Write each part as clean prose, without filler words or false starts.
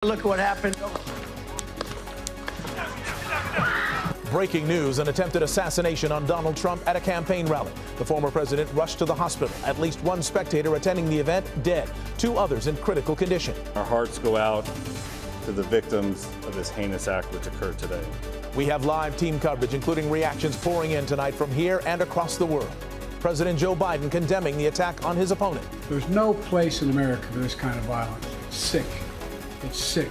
Look what happened. Breaking news, an attempted assassination on Donald Trump at a campaign rally. The former president rushed to the hospital. At least one spectator attending the event dead, 2 others in critical condition. Our hearts go out to the victims of this heinous act which occurred today. We have live team coverage, including reactions pouring in tonight from here and across the world. President Joe Biden condemning the attack on his opponent. There's no place in America for this kind of violence. It's sick. It's sick.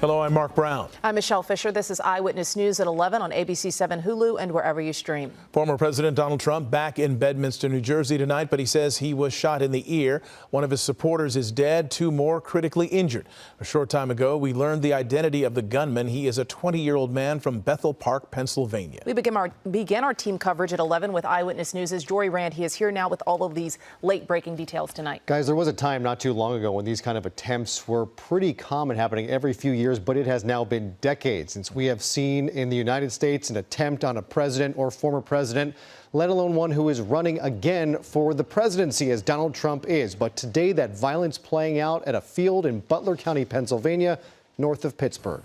Hello, I'm Mark Brown. I'm Michelle Fisher. This is Eyewitness News at 11 on ABC 7 Hulu and wherever you stream. Former President Donald Trump back in Bedminster, New Jersey tonight, but he says he was shot in the ear. One of his supporters is dead, 2 more critically injured. A short time ago, we learned the identity of the gunman. He is a 20-year-old man from Bethel Park, Pennsylvania. We began our team coverage at 11 with Eyewitness News' Jory Rand. He is here now with all of these late-breaking details tonight. Guys, there was a time not too long ago when these kind of attempts were pretty common, happening every few years, but it has now been decades since we have seen in the United States an attempt on a president or former president, let alone one who is running again for the presidency as Donald Trump is. But today, that violence playing out at a field in Butler County, Pennsylvania, north of Pittsburgh.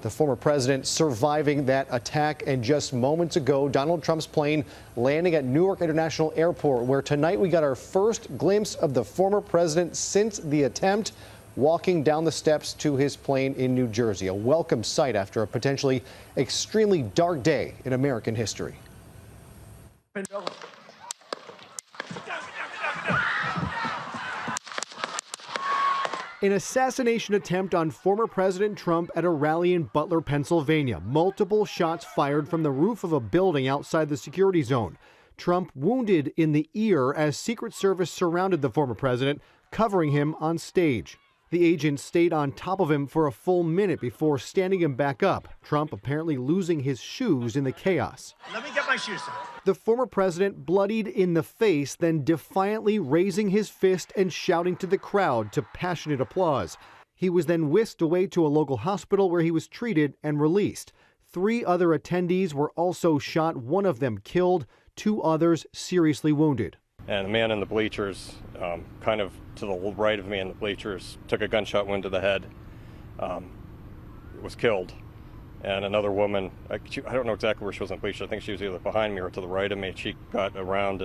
The former president surviving that attack, and just moments ago, Donald Trump's plane landing at Newark International Airport, where tonight we got our first glimpse of the former president since the attempt, walking down the steps to his plane in New Jersey. A welcome sight after a potentially extremely dark day in American history. An assassination attempt on former President Trump at a rally in Butler, Pennsylvania. Multiple shots fired from the roof of a building outside the security zone. Trump wounded in the ear as Secret Service surrounded the former president, covering him on stage. The agents stayed on top of him for a full minute before standing him back up, Trump apparently losing his shoes in the chaos. Let me get my shoes on. The former president bloodied in the face, then defiantly raising his fist and shouting to the crowd to passionate applause. He was then whisked away to a local hospital where he was treated and released. 3 other attendees were also shot, one of them killed, 2 others seriously wounded. And the man in the bleachers, kind of to the right of me in the bleachers, took a gunshot wound to the head, was killed. And another woman, I don't know exactly where she was in the bleachers. I think she was either behind me or to the right of me. She got around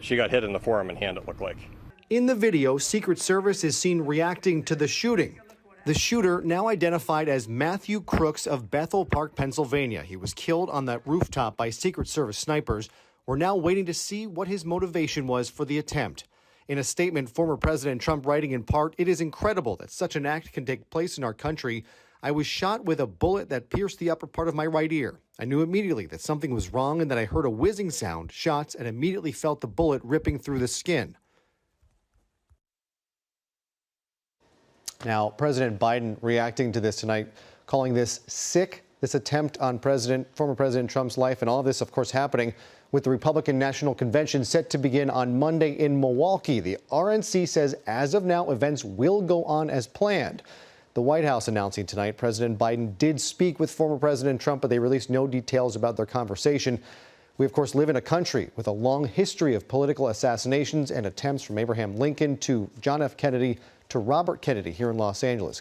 she got hit in the forearm and hand, it looked like. In the video, Secret Service is seen reacting to the shooting. The shooter, now identified as Matthew Crooks of Bethel Park, Pennsylvania. He was killed on that rooftop by Secret Service snipers. We're now waiting to see what his motivation was for the attempt. In a statement, former President Trump writing in part, "It is incredible that such an act can take place in our country. I was shot with a bullet that pierced the upper part of my right ear. I knew immediately that something was wrong and that I heard a whizzing sound, shots, and immediately felt the bullet ripping through the skin." Now, President Biden reacting to this tonight, calling this sick, this attempt on former President Trump's life, and all of this, of course, happening with the Republican National Convention set to begin on Monday in Milwaukee. The RNC says as of now, events will go on as planned. The White House announcing tonight President Biden did speak with former President Trump, but they released no details about their conversation. We, of course, live in a country with a long history of political assassinations and attempts, from Abraham Lincoln to John F. Kennedy to Robert Kennedy here in Los Angeles.